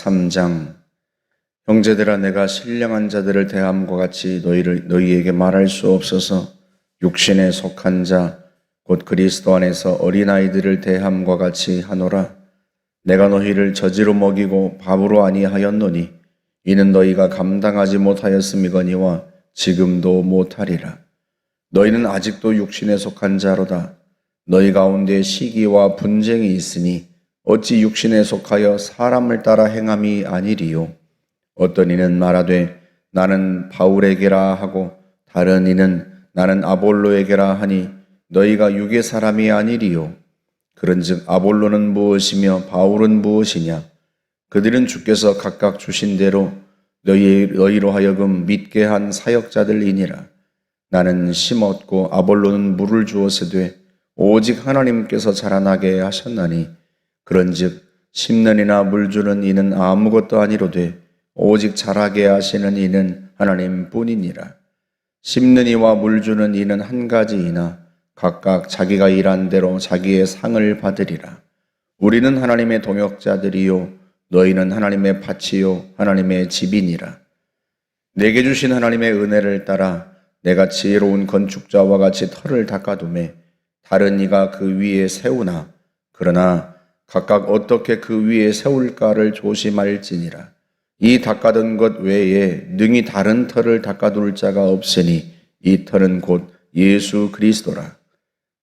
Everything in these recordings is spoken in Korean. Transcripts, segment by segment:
3장. 형제들아, 내가 신령한 자들을 대함과 같이 너희에게 말할 수 없어서 육신에 속한 자 곧 그리스도 안에서 어린아이들을 대함과 같이 하노라. 내가 너희를 저지로 먹이고 밥으로 아니하였노니 이는 너희가 감당하지 못하였음이거니와 지금도 못하리라. 너희는 아직도 육신에 속한 자로다. 너희 가운데 시기와 분쟁이 있으니 어찌 육신에 속하여 사람을 따라 행함이 아니리요. 어떤 이는 말하되 나는 바울에게라 하고 다른 이는 나는 아볼로에게라 하니 너희가 육의 사람이 아니리요. 그런즉 아볼로는 무엇이며 바울은 무엇이냐? 그들은 주께서 각각 주신 대로 너희로 하여금 믿게 한 사역자들이니라. 나는 심었고 아볼로는 물을 주었으되 오직 하나님께서 자라나게 하셨나니 그런즉 심는 이나 물 주는 이는 아무것도 아니로되 오직 자라게 하시는 이는 하나님뿐이니라. 심는 이와 물 주는 이는 한 가지이나 각각 자기가 일한 대로 자기의 상을 받으리라. 우리는 하나님의 동역자들이요 너희는 하나님의 밭이요 하나님의 집이니라. 내게 주신 하나님의 은혜를 따라 내가 지혜로운 건축자와 같이 터를 닦아두매 다른 이가 그 위에 세우나 그러나 각각 어떻게 그 위에 세울까를 조심할지니라. 이 닦아둔 것 외에 능히 다른 터를 닦아둘 자가 없으니 이 터는 곧 예수 그리스도라.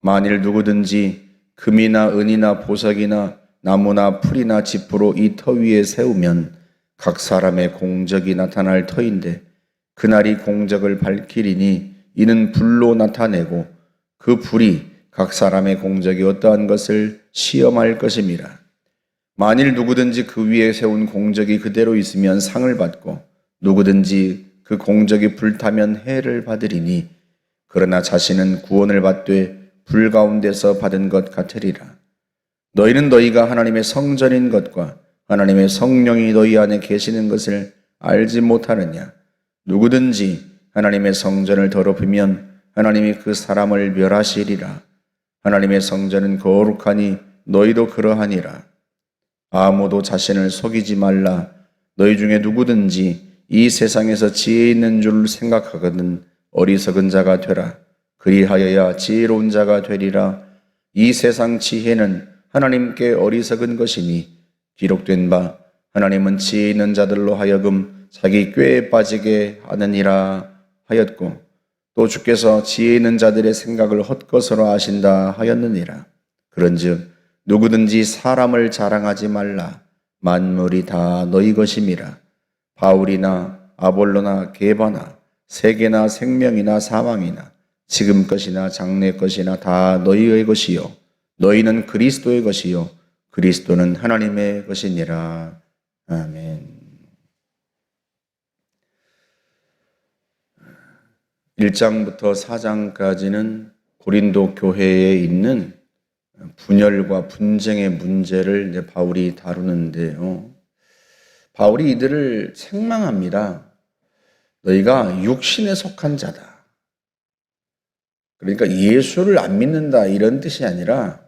만일 누구든지 금이나 은이나 보석이나 나무나 풀이나 짚으로 이 터 위에 세우면 각 사람의 공적이 나타날 터인데 그날이 공적을 밝히리니 이는 불로 나타내고 그 불이 각 사람의 공적이 어떠한 것을 시험할 것임이라. 만일 누구든지 그 위에 세운 공적이 그대로 있으면 상을 받고 누구든지 그 공적이 불타면 해를 받으리니 그러나 자신은 구원을 받되 불 가운데서 받은 것 같으리라. 너희는 너희가 하나님의 성전인 것과 하나님의 성령이 너희 안에 계시는 것을 알지 못하느냐? 누구든지 하나님의 성전을 더럽히면 하나님이 그 사람을 멸하시리라. 하나님의 성전은 거룩하니 너희도 그러하니라. 아무도 자신을 속이지 말라. 너희 중에 누구든지 이 세상에서 지혜 있는 줄 생각하거든 어리석은 자가 되라. 그리하여야 지혜로운 자가 되리라. 이 세상 지혜는 하나님께 어리석은 것이니 기록된 바 하나님은 지혜 있는 자들로 하여금 자기 꾀에 빠지게 하느니라 하였고 또 주께서 지혜 있는 자들의 생각을 헛것으로 아신다 하였느니라. 그런즉 누구든지 사람을 자랑하지 말라. 만물이 다 너희 것임이라. 바울이나 아볼로나 게바나 세계나 생명이나 사망이나 지금 것이나 장래 것이나 다 너희의 것이요 너희는 그리스도의 것이요 그리스도는 하나님의 것이니라. 아멘. 1장부터 4장까지는 고린도 교회에 있는 분열과 분쟁의 문제를 이제 바울이 다루는데요. 바울이 이들을 책망합니다. 너희가 육신에 속한 자다. 그러니까 예수를 안 믿는다 이런 뜻이 아니라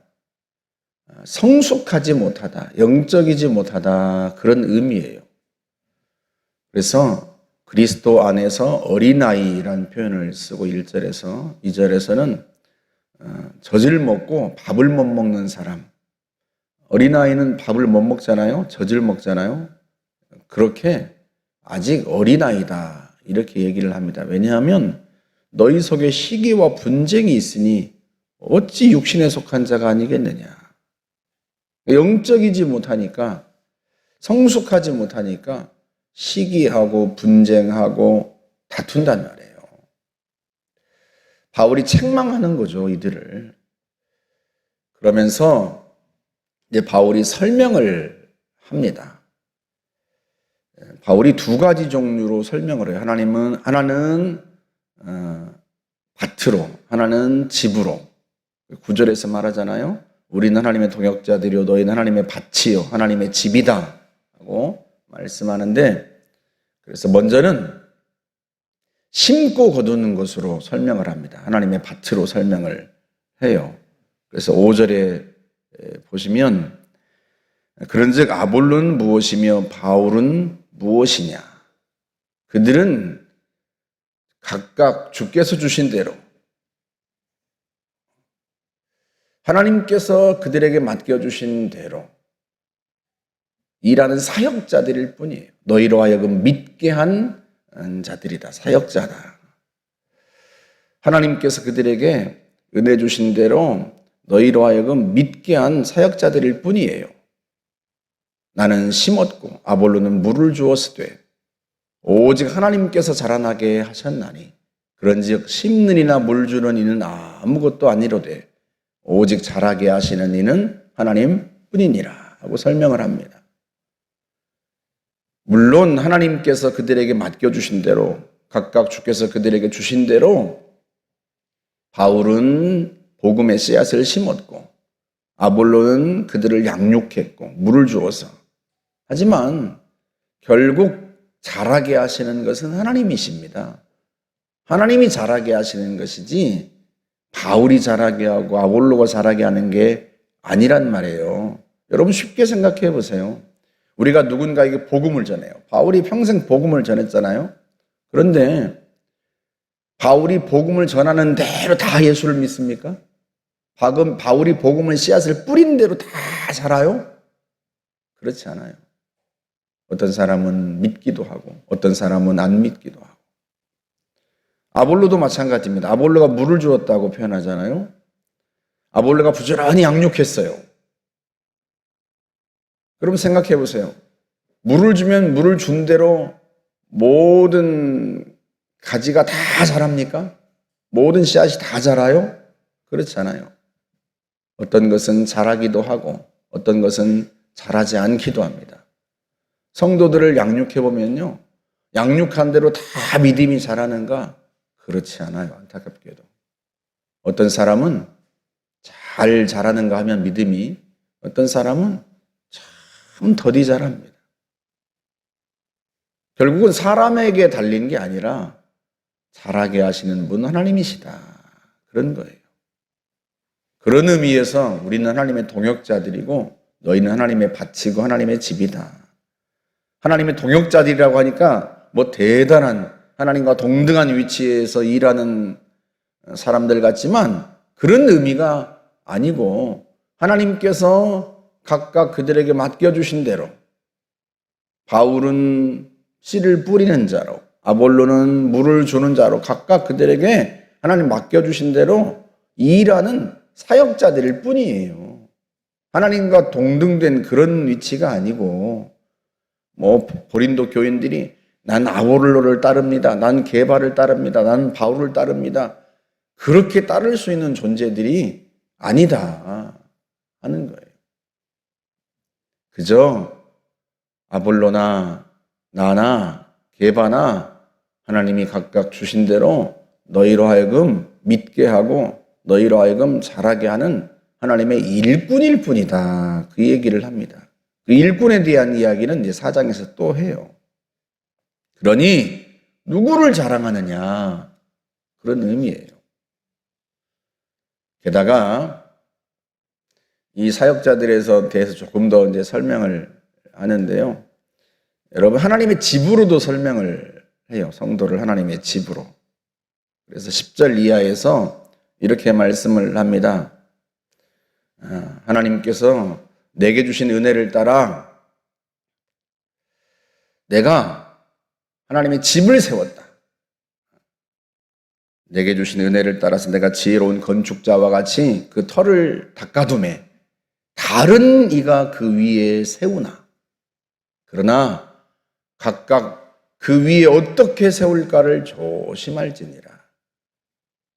성숙하지 못하다, 영적이지 못하다 그런 의미예요. 그래서 그리스도 안에서 어린아이라는 표현을 쓰고 1절에서 2절에서는 젖을 먹고 밥을 못 먹는 사람. 어린아이는 밥을 못 먹잖아요. 젖을 먹잖아요. 그렇게 아직 어린아이다 이렇게 얘기를 합니다. 왜냐하면 너희 속에 시기와 분쟁이 있으니 어찌 육신에 속한 자가 아니겠느냐. 영적이지 못하니까 성숙하지 못하니까 시기하고 분쟁하고 다툰단 말이에요. 바울이 책망하는 거죠, 이들을. 그러면서 이제 바울이 설명을 합니다. 바울이 두 가지 종류로 설명을 해요. 하나는 밭으로, 하나는 집으로. 9절에서 말하잖아요. 우리는 하나님의 동역자들이요 너희는 하나님의 밭이요 하나님의 집이다 하고 말씀하는데, 그래서 먼저는 심고 거두는 것으로 설명을 합니다. 하나님의 밭으로 설명을 해요. 그래서 5절에 보시면 그런즉 아볼로는 무엇이며 바울은 무엇이냐? 그들은 각각 주께서 주신 대로 하나님께서 그들에게 맡겨주신 대로 일하는 사역자들일 뿐이에요. 너희로 하여금 믿게 한 자들이다. 사역자다. 하나님께서 그들에게 은혜 주신 대로 너희로 하여금 믿게 한 사역자들일 뿐이에요. 나는 심었고 아볼로는 물을 주었으되 오직 하나님께서 자라나게 하셨나니 그런즉 심는 이나 물 주는 이는 아무것도 아니로되 오직 자라게 하시는 이는 하나님 뿐이니라 하고 설명을 합니다. 물론 하나님께서 그들에게 맡겨주신 대로 각각 주께서 그들에게 주신 대로 바울은 복음의 씨앗을 심었고 아볼로는 그들을 양육했고 물을 주어서 하지만 결국 자라게 하시는 것은 하나님이십니다. 하나님이 자라게 하시는 것이지 바울이 자라게 하고 아볼로가 자라게 하는 게 아니란 말이에요. 여러분 쉽게 생각해 보세요. 우리가 누군가에게 복음을 전해요. 바울이 평생 복음을 전했잖아요. 그런데 바울이 복음을 전하는 대로 다 예수를 믿습니까? 바울이 복음을 씨앗을 뿌린 대로 다 자라요? 그렇지 않아요. 어떤 사람은 믿기도 하고 어떤 사람은 안 믿기도 하고. 아볼로도 마찬가지입니다. 아볼로가 물을 주었다고 표현하잖아요. 아볼로가 부지런히 양육했어요. 그럼 생각해 보세요. 물을 주면 물을 준 대로 모든 가지가 다 자랍니까? 모든 씨앗이 다 자라요? 그렇지 않아요. 어떤 것은 자라기도 하고 어떤 것은 자라지 않기도 합니다. 성도들을 양육해 보면요. 양육한 대로 다 믿음이 자라는가? 그렇지 않아요. 안타깝게도. 어떤 사람은 잘 자라는가 하면 믿음이, 어떤 사람은 참 더디 자랍니다. 결국은 사람에게 달린 게 아니라 자라게 하시는 분 하나님이시다. 그런 거예요. 그런 의미에서 우리는 하나님의 동역자들이고 너희는 하나님의 밭이고 하나님의 집이다. 하나님의 동역자들이라고 하니까 뭐 대단한 하나님과 동등한 위치에서 일하는 사람들 같지만 그런 의미가 아니고 하나님께서 각각 그들에게 맡겨주신 대로 바울은 씨를 뿌리는 자로 아볼로는 물을 주는 자로 각각 그들에게 하나님 맡겨주신 대로 일하는 사역자들일 뿐이에요. 하나님과 동등된 그런 위치가 아니고 뭐 고린도 교인들이 난 아볼로를 따릅니다. 난 게바를 따릅니다. 난 바울을 따릅니다. 그렇게 따를 수 있는 존재들이 아니다 하는 거예요. 그저 아볼로나 나나 게바나 하나님이 각각 주신 대로 너희로 하여금 믿게 하고 너희로 하여금 자라게 하는 하나님의 일꾼일 뿐이다. 그 얘기를 합니다. 그 일꾼에 대한 이야기는 이제 4장에서 또 해요. 그러니 누구를 자랑하느냐 그런 의미예요. 게다가 이 사역자들에서 대해서 조금 더 이제 설명을 하는데요. 여러분 하나님의 집으로도 설명을 해요. 성도를 하나님의 집으로. 그래서 10절 이하에서 이렇게 말씀을 합니다. 하나님께서 내게 주신 은혜를 따라 내가 하나님의 집을 세웠다. 내게 주신 은혜를 따라서 내가 지혜로운 건축자와 같이 그 터를 닦아두매 다른 이가 그 위에 세우나 그러나 각각 그 위에 어떻게 세울까를 조심할지니라.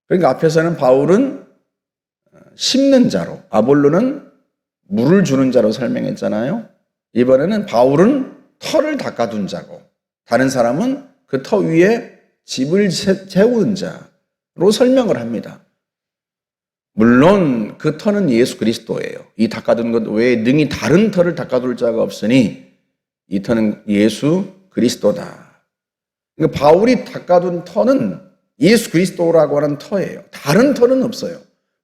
그러니까 앞에서는 바울은 심는 자로 아볼로는 물을 주는 자로 설명했잖아요. 이번에는 바울은 터를 닦아둔 자고 다른 사람은 그 터 위에 집을 세우는 자로 설명을 합니다. 물론 그 터는 예수 그리스도예요. 이 닦아둔 것 외에 능히 다른 터를 닦아둘 자가 없으니 이 터는 예수 그리스도다. 그러니까 바울이 닦아둔 터는 예수 그리스도라고 하는 터예요. 다른 터는 없어요.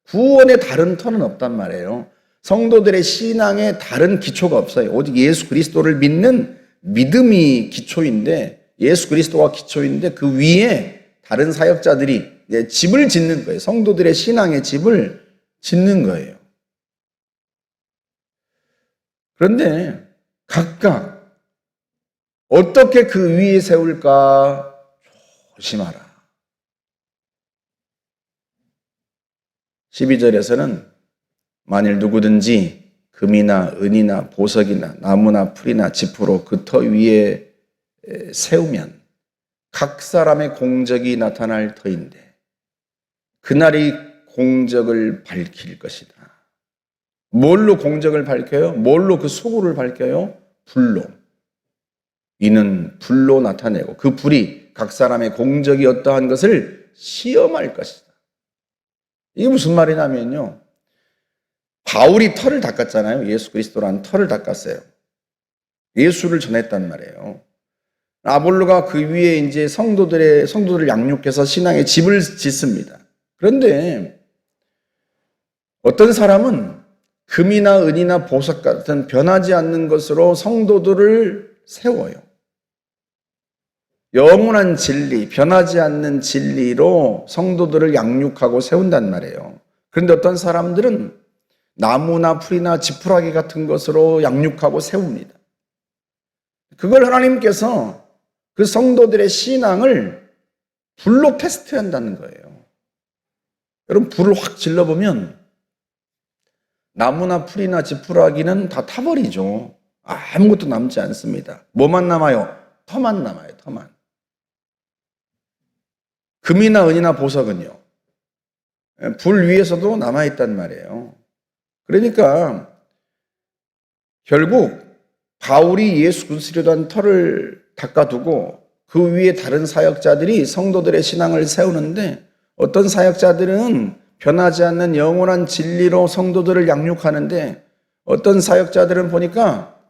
구원의 다른 터는 없단 말이에요. 성도들의 신앙에 다른 기초가 없어요. 오직 예수 그리스도를 믿는 믿음이 기초인데, 예수 그리스도가 기초인데 그 위에 다른 사역자들이 이제 집을 짓는 거예요. 성도들의 신앙의 집을 짓는 거예요. 그런데 각각 어떻게 그 위에 세울까 조심하라. 12절에서는 만일 누구든지 금이나 은이나 보석이나 나무나 풀이나 지푸로 그 터 위에 세우면 각 사람의 공적이 나타날 터인데 그날이 공적을 밝힐 것이다. 뭘로 공적을 밝혀요? 뭘로 그 수고를 밝혀요? 불로. 이는 불로 나타내고 그 불이 각 사람의 공적이 어떠한 것을 시험할 것이다. 이게 무슨 말이냐면요. 바울이 털을 닦았잖아요. 예수 그리스도라는 털을 닦았어요. 예수를 전했단 말이에요. 아볼로가 그 위에 이제 성도들을 양육해서 신앙의 집을 짓습니다. 그런데 어떤 사람은 금이나 은이나 보석 같은 변하지 않는 것으로 성도들을 세워요. 영원한 진리, 변하지 않는 진리로 성도들을 양육하고 세운단 말이에요. 그런데 어떤 사람들은 나무나 풀이나 지푸라기 같은 것으로 양육하고 세웁니다. 그걸 하나님께서 그 성도들의 신앙을 불로 테스트한다는 거예요. 여러분, 불을 확 질러보면 나무나 풀이나 지푸라기는 다 타버리죠. 아무것도 남지 않습니다. 뭐만 남아요? 터만 남아요. 터만. 금이나 은이나 보석은요, 불 위에서도 남아있단 말이에요. 그러니까 결국 바울이 예수 그리스도에 대한 털을 닦아두고 그 위에 다른 사역자들이 성도들의 신앙을 세우는데, 어떤 사역자들은 변하지 않는 영원한 진리로 성도들을 양육하는데, 어떤 사역자들은 보니까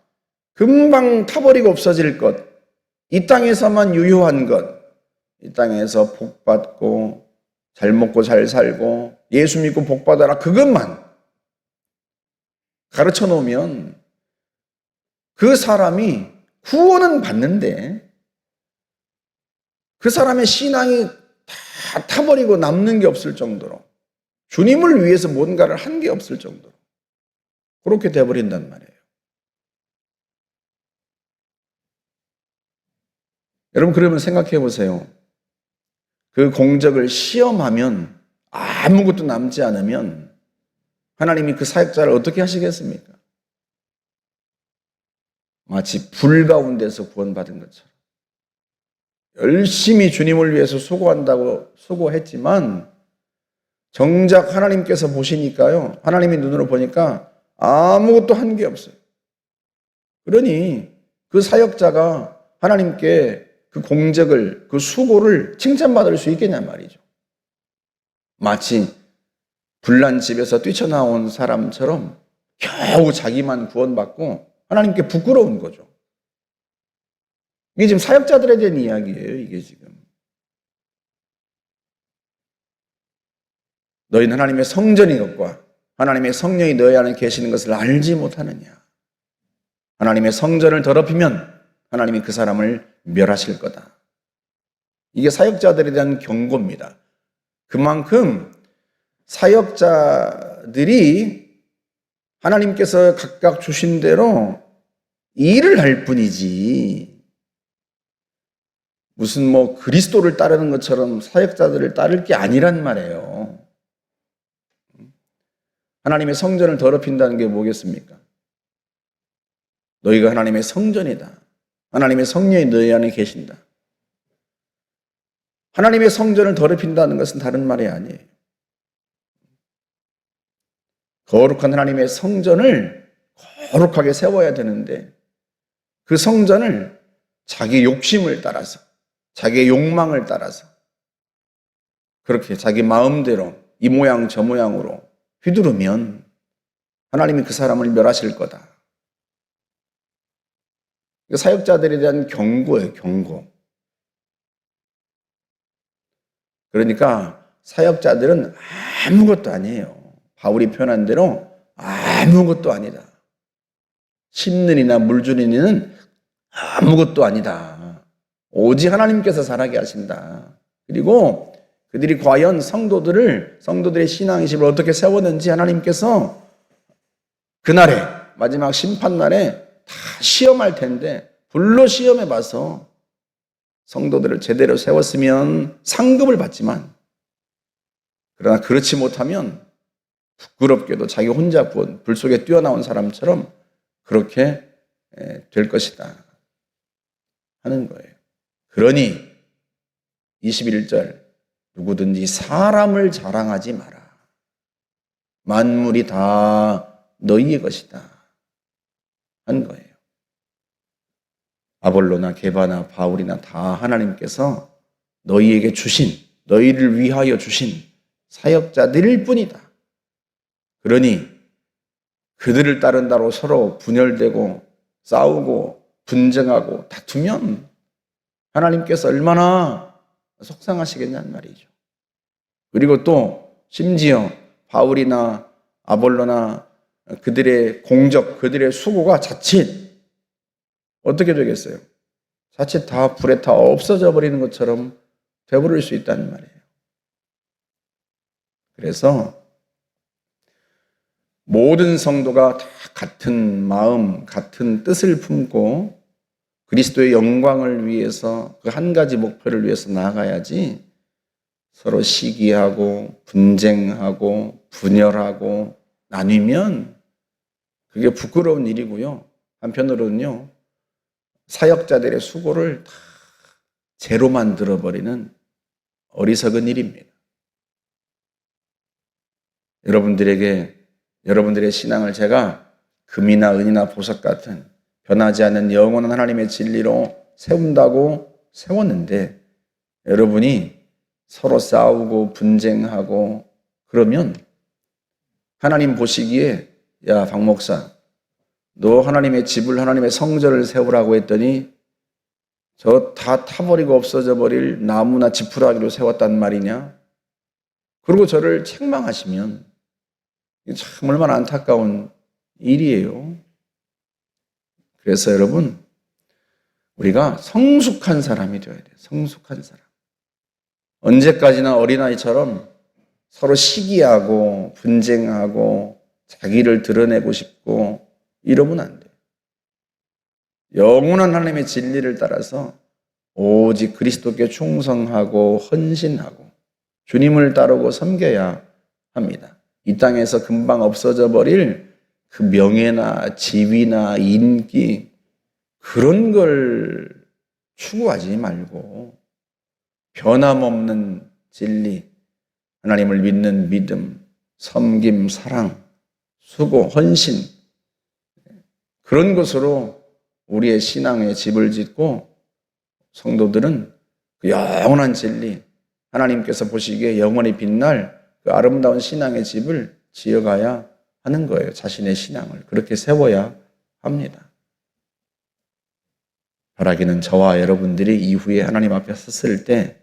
금방 타버리고 없어질 것, 이 땅에서만 유효한 것, 이 땅에서 복 받고 잘 먹고 잘 살고 예수 믿고 복 받아라, 그것만 가르쳐 놓으면 그 사람이 구원은 받는데 그 사람의 신앙이 다 타버리고 남는 게 없을 정도로, 주님을 위해서 뭔가를 한 게 없을 정도로 그렇게 돼버린단 말이에요. 여러분, 그러면 생각해 보세요. 그 공적을 시험하면 아무것도 남지 않으면 하나님이 그 사역자를 어떻게 하시겠습니까? 마치 불 가운데서 구원받은 것처럼 열심히 주님을 위해서 수고했지만 정작 하나님께서 보시니까요, 하나님의 눈으로 보니까 아무것도 한 게 없어요. 그러니 그 사역자가 하나님께 그 공적을, 그 수고를 칭찬받을 수 있겠냐 말이죠. 마치 불난 집에서 뛰쳐나온 사람처럼 겨우 자기만 구원받고 하나님께 부끄러운 거죠. 이게 지금 사역자들에 대한 이야기예요. 이게 지금. 너희는 하나님의 성전인 것과 하나님의 성령이 너희 안에 계시는 것을 알지 못하느냐. 하나님의 성전을 더럽히면 하나님이 그 사람을 멸하실 거다. 이게 사역자들에 대한 경고입니다. 그만큼 사역자들이 하나님께서 각각 주신 대로 일을 할 뿐이지, 무슨 그리스도를 따르는 것처럼 사역자들을 따를 게 아니란 말이에요. 하나님의 성전을 더럽힌다는 게 뭐겠습니까? 너희가 하나님의 성전이다. 하나님의 성령이 너희 안에 계신다. 하나님의 성전을 더럽힌다는 것은 다른 말이 아니에요. 거룩한 하나님의 성전을 거룩하게 세워야 되는데, 그 성전을 자기 욕심을 따라서, 자기의 욕망을 따라서 그렇게 자기 마음대로 이 모양 저 모양으로 휘두르면 하나님이 그 사람을 멸하실 거다. 사역자들에 대한 경고예요, 경고. 그러니까 사역자들은 아무것도 아니에요. 바울이 표현한 대로 아무것도 아니다. 심는 이나 물 주는 이는 아무것도 아니다. 오직 하나님께서 자라게 하신다. 그리고 그들이 과연 성도들의 신앙의 집을 어떻게 세웠는지 하나님께서 그날에 마지막 심판날에 다 시험할 텐데 불로 시험해 봐서 성도들을 제대로 세웠으면 상급을 받지만 그러나 그렇지 못하면 부끄럽게도 자기 혼자 불 속에 뛰어나온 사람처럼 그렇게 될 것이다 하는 거예요. 그러니 21절 누구든지 사람을 자랑하지 마라. 만물이 다 너희의 것이다 한 거예요. 아볼로나 게바나 바울이나 다 하나님께서 너희에게 주신, 너희를 위하여 주신 사역자들일 뿐이다. 그러니 그들을 따른다고 서로 분열되고 싸우고 분쟁하고 다투면 하나님께서 얼마나 속상하시겠냐는 말이죠. 그리고 또 심지어 바울이나 아볼로나 그들의 공적, 그들의 수고가 자칫 어떻게 되겠어요? 자칫 다 불에 타 없어져 버리는 것처럼 되버릴 수 있다는 말이에요. 그래서 모든 성도가 다 같은 마음, 같은 뜻을 품고 그리스도의 영광을 위해서 그 한 가지 목표를 위해서 나아가야지 서로 시기하고 분쟁하고 분열하고 나뉘면 그게 부끄러운 일이고요. 한편으로는요. 사역자들의 수고를 다 제로 만들어버리는 어리석은 일입니다. 여러분들의 신앙을 제가 금이나 은이나 보석 같은 변하지 않는 영원한 하나님의 진리로 세운다고 세웠는데 여러분이 서로 싸우고 분쟁하고 그러면 하나님 보시기에 야, 박 목사 너 하나님의 집을 하나님의 성전을 세우라고 했더니 저 다 타버리고 없어져 버릴 나무나 지푸라기로 세웠단 말이냐? 그리고 저를 책망하시면 참 얼마나 안타까운 일이에요. 그래서 여러분 우리가 성숙한 사람이 되어야 돼요. 성숙한 사람. 언제까지나 어린아이처럼 서로 시기하고 분쟁하고 자기를 드러내고 싶고 이러면 안 돼요. 영원한 하나님의 진리를 따라서 오직 그리스도께 충성하고 헌신하고 주님을 따르고 섬겨야 합니다. 이 땅에서 금방 없어져 버릴 그 명예나 지위나 인기 그런 걸 추구하지 말고 변함없는 진리, 하나님을 믿는 믿음, 섬김, 사랑, 수고, 헌신 그런 것으로 우리의 신앙의 집을 짓고 성도들은 그 영원한 진리, 하나님께서 보시기에 영원히 빛날 그 아름다운 신앙의 집을 지어가야 하는 거예요. 자신의 신앙을 그렇게 세워야 합니다. 바라기는 저와 여러분들이 이후에 하나님 앞에 섰을 때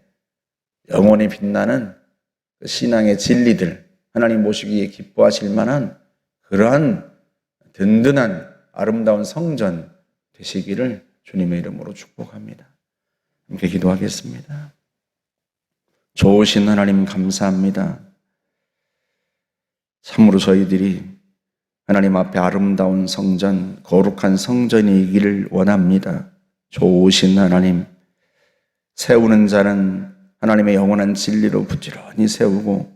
영원히 빛나는 그 신앙의 진리들, 하나님 보시기에 기뻐하실 만한 그러한 든든한 아름다운 성전 되시기를 주님의 이름으로 축복합니다. 함께 기도하겠습니다. 좋으신 하나님 감사합니다. 참으로 저희들이 하나님 앞에 아름다운 성전, 거룩한 성전이기를 원합니다. 좋으신 하나님, 세우는 자는 하나님의 영원한 진리로 부지런히 세우고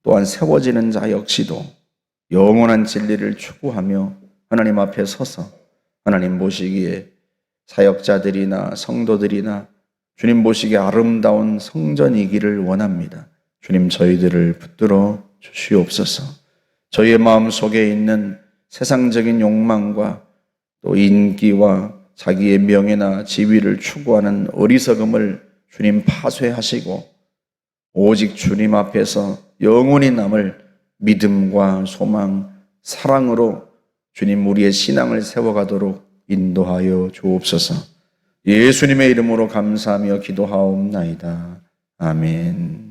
또한 세워지는 자 역시도 영원한 진리를 추구하며 하나님 앞에 서서 하나님 보시기에 사역자들이나 성도들이나 주님 보시기에 아름다운 성전이기를 원합니다. 주님 저희들을 붙들어 주시옵소서. 저희의 마음 속에 있는 세상적인 욕망과 또 인기와 자기의 명예나 지위를 추구하는 어리석음을 주님 파쇄하시고 오직 주님 앞에서 영원히 남을 믿음과 소망, 사랑으로 주님 우리의 신앙을 세워가도록 인도하여 주옵소서. 예수님의 이름으로 감사하며 기도하옵나이다. 아멘.